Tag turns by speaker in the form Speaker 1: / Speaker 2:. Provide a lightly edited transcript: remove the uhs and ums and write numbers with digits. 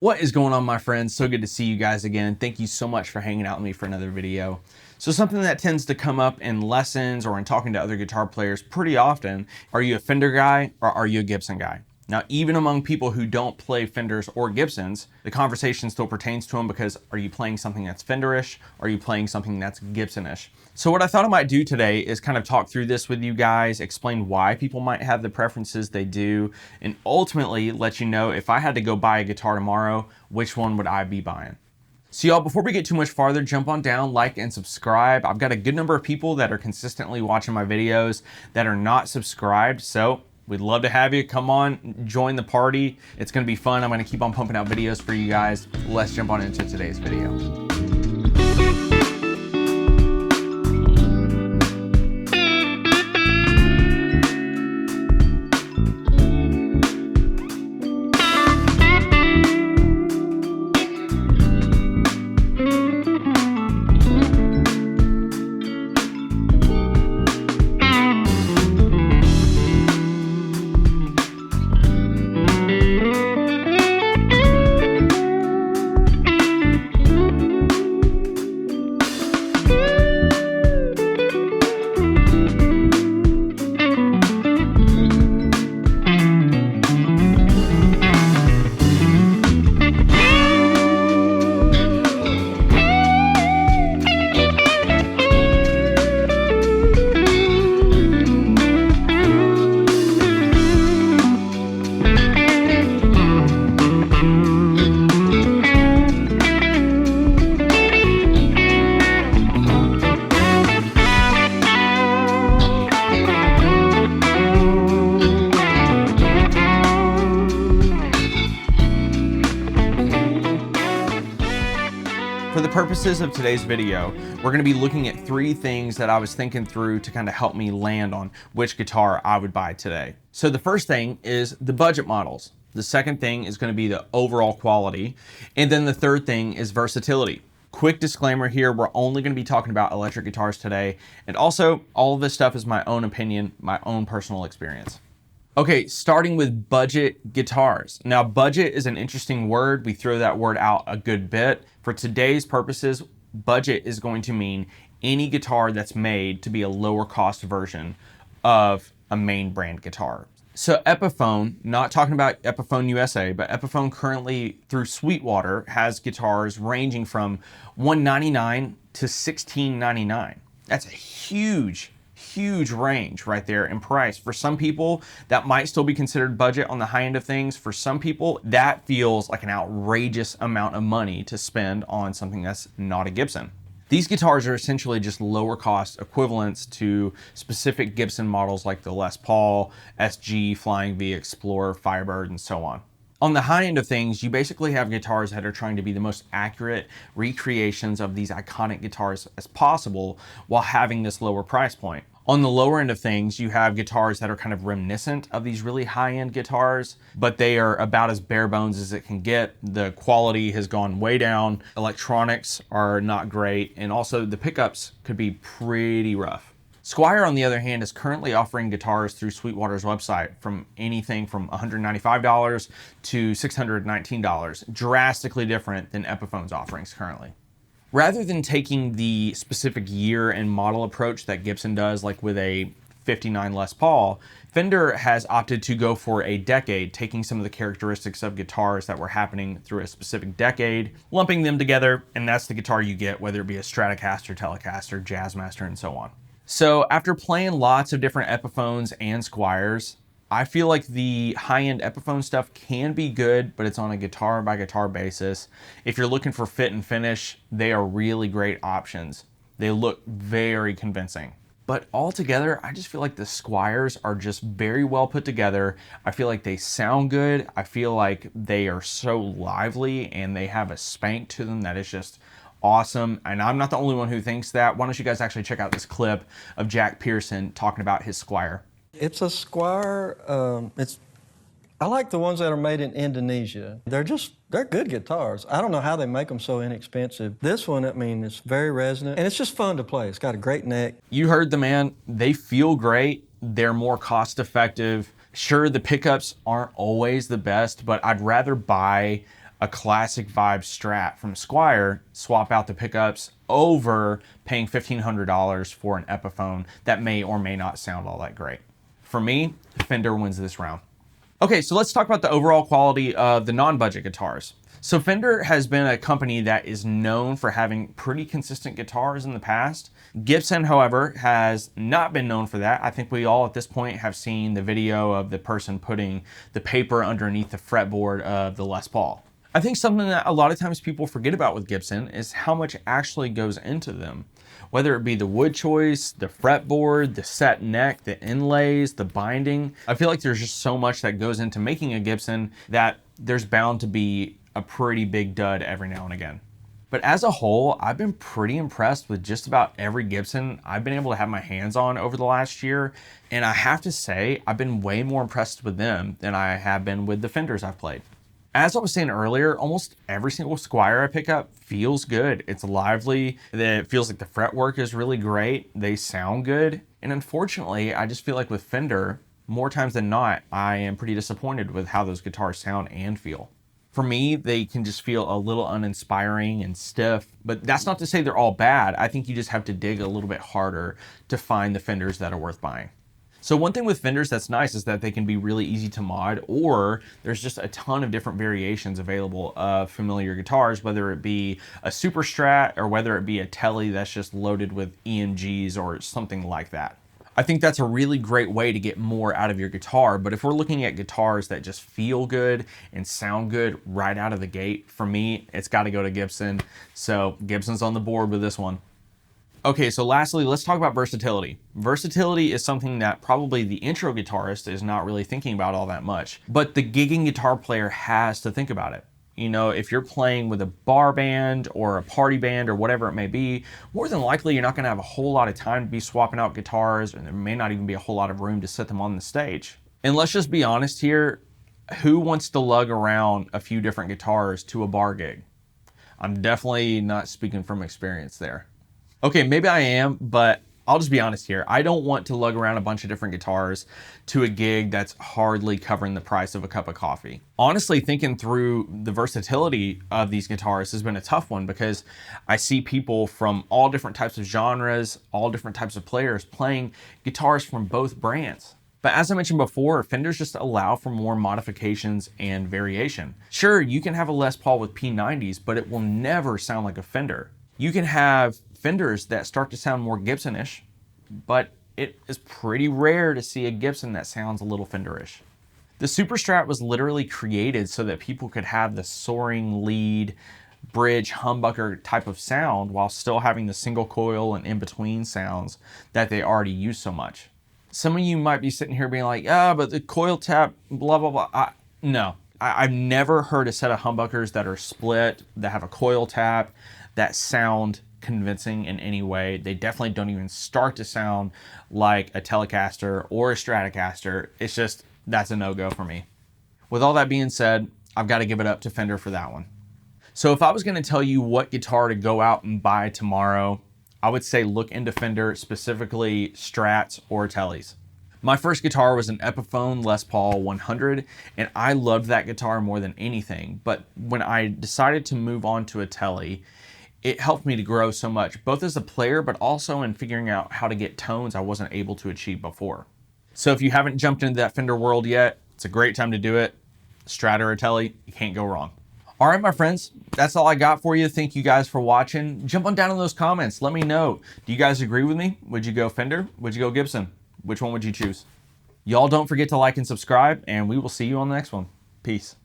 Speaker 1: What is going on, my friends? So good to see you guys again. Thank you so much for hanging out with me for another video. So something that tends to come up in lessons or in talking to other guitar players pretty often, are you a Fender guy or are you a Gibson guy? Now, even among people who don't play Fenders or Gibsons, the conversation still pertains to them because are you playing something that's Fenderish or are you playing something that's Gibsonish? So what I thought I might do today is kind of talk through this with you guys, explain why people might have the preferences they do, and ultimately let you know if I had to go buy a guitar tomorrow, which one would I be buying? So y'all, before we get too much farther, jump on down, like and subscribe. I've got a good number of people that are consistently watching my videos that are not subscribed, so we'd love to have you. Come on, join the party. It's gonna be fun. I'm gonna keep on pumping out videos for you guys. Let's jump on into today's video. For the purposes of today's video, we're going to be looking at three things that I was thinking through to kind of help me land on which guitar I would buy today. So the first thing is the budget models. The second thing is going to be the overall quality. And then the third thing is versatility. Quick disclaimer here, we're only going to be talking about electric guitars today. And also, all of this stuff is my own opinion, my own personal experience. Okay, starting with budget guitars. Now, budget is an interesting word. We throw that word out a good bit. For today's purposes, budget is going to mean any guitar that's made to be a lower cost version of a main brand guitar. So Epiphone, not talking about Epiphone USA, but Epiphone currently through Sweetwater has guitars ranging from $199 to $1699. That's a huge range right there in price. For some people, that might still be considered budget on the high end of things. For some people, that feels like an outrageous amount of money to spend on something that's not a Gibson. These guitars are essentially just lower cost equivalents to specific Gibson models like the Les Paul, SG, Flying V, Explorer, Firebird, and so on. On the high end of things, you basically have guitars that are trying to be the most accurate recreations of these iconic guitars as possible while having this lower price point. On the lower end of things, you have guitars that are kind of reminiscent of these really high-end guitars, but they are about as bare bones as it can get. The quality has gone way down. Electronics are not great, and also the pickups could be pretty rough. Squier, on the other hand, is currently offering guitars through Sweetwater's website from anything from $195 to $619, drastically different than Epiphone's offerings currently. Rather than taking the specific year and model approach that Gibson does, like with a 59 Les Paul, Fender has opted to go for a decade, taking some of the characteristics of guitars that were happening through a specific decade, lumping them together, and that's the guitar you get, whether it be a Stratocaster, Telecaster, Jazzmaster, and so on. So after playing lots of different Epiphones and Squiers, I feel like the high-end Epiphone stuff can be good, but it's on a guitar by guitar basis. If you're looking for fit and finish, they are really great options. They look very convincing. But altogether, I just feel like the Squiers are just very well put together. I feel like they sound good. I feel like they are so lively and they have a spank to them that is just awesome. And I'm not the only one who thinks that. Why don't you guys actually check out this clip of Jack Pearson talking about his Squier.
Speaker 2: It's a Squier. I like the ones that are made in Indonesia. They're good guitars. I don't know how they make them so inexpensive. This one, I mean, it's very resonant and it's just fun to play. It's got a great neck.
Speaker 1: You heard the man. They feel great. They're more cost effective. Sure, the pickups aren't always the best, but I'd rather buy a classic vibe Strat from Squier, swap out the pickups over paying $1,500 for an Epiphone that may or may not sound all that great. For me, Fender wins this round. Okay, so let's talk about the overall quality of the non-budget guitars. So Fender has been a company that is known for having pretty consistent guitars in the past. Gibson, however, has not been known for that. I think we all at this point have seen the video of the person putting the paper underneath the fretboard of the Les Paul. I think something that a lot of times people forget about with Gibson is how much actually goes into them. Whether it be the wood choice, the fretboard, the set neck, the inlays, the binding. I feel like there's just so much that goes into making a Gibson that there's bound to be a pretty big dud every now and again. But as a whole, I've been pretty impressed with just about every Gibson I've been able to have my hands on over the last year. And I have to say, I've been way more impressed with them than I have been with the Fenders I've played. As I was saying earlier, almost every single Squier I pick up feels good. It's lively. It feels like the fretwork is really great. They sound good. And unfortunately, I just feel like with Fender, more times than not, I am pretty disappointed with how those guitars sound and feel. For me, they can just feel a little uninspiring and stiff, but that's not to say they're all bad. I think you just have to dig a little bit harder to find the Fenders that are worth buying. So one thing with Fenders that's nice is that they can be really easy to mod, or there's just a ton of different variations available of familiar guitars, whether it be a Super Strat or whether it be a Tele that's just loaded with EMGs or something like that. I think that's a really great way to get more out of your guitar, but if we're looking at guitars that just feel good and sound good right out of the gate, for me, it's got to go to Gibson. So Gibson's on the board with this one. Okay, so lastly, let's talk about versatility. Versatility is something that probably the intro guitarist is not really thinking about all that much, but the gigging guitar player has to think about it. You know, if you're playing with a bar band or a party band or whatever it may be, more than likely you're not going to have a whole lot of time to be swapping out guitars, and there may not even be a whole lot of room to set them on the stage. And let's just be honest here, who wants to lug around a few different guitars to a bar gig? I'm definitely not speaking from experience there. Okay, maybe I am, but I'll just be honest here. I don't want to lug around a bunch of different guitars to a gig that's hardly covering the price of a cup of coffee. Honestly, thinking through the versatility of these guitars has been a tough one because I see people from all different types of genres, all different types of players playing guitars from both brands. But as I mentioned before, Fenders just allow for more modifications and variation. Sure, you can have a Les Paul with P90s, but it will never sound like a Fender. You can have Fenders that start to sound more Gibson-ish, but it is pretty rare to see a Gibson that sounds a little Fender-ish. The Super Strat was literally created so that people could have the soaring lead, bridge, humbucker type of sound while still having the single coil and in-between sounds that they already use so much. Some of you might be sitting here being like, but the coil tap, blah, blah, blah. No, I've never heard a set of humbuckers that are split, that have a coil tap, that sound convincing in any way. They definitely don't even start to sound like a Telecaster or a Stratocaster. It's just, that's a no-go for me. With all that being said, I've got to give it up to Fender for that one. So if I was going to tell you what guitar to go out and buy tomorrow, I would say look into Fender, specifically Strats or Teles. My first guitar was an Epiphone Les Paul 100, and I loved that guitar more than anything. But when I decided to move on to a Tele, it helped me to grow so much, both as a player, but also in figuring out how to get tones I wasn't able to achieve before. So if you haven't jumped into that Fender world yet, it's a great time to do it. Strat or a Tele, you can't go wrong. All right, my friends, that's all I got for you. Thank you guys for watching. Jump on down in those comments. Let me know. Do you guys agree with me? Would you go Fender? Would you go Gibson? Which one would you choose? Y'all don't forget to like and subscribe, and we will see you on the next one. Peace.